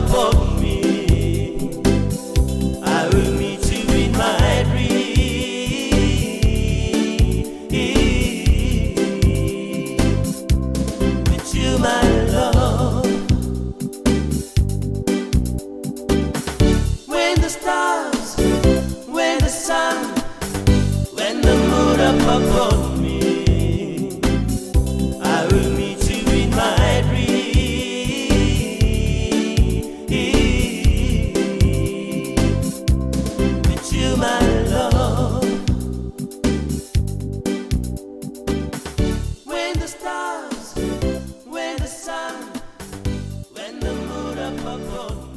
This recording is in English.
upon me. I will meet you in my dream. With you, my love. When the stars, when the sun, when the moon up upon me, I will meet you in my dream. With you, my love. When the stars, when the sun, when the moon up upon me.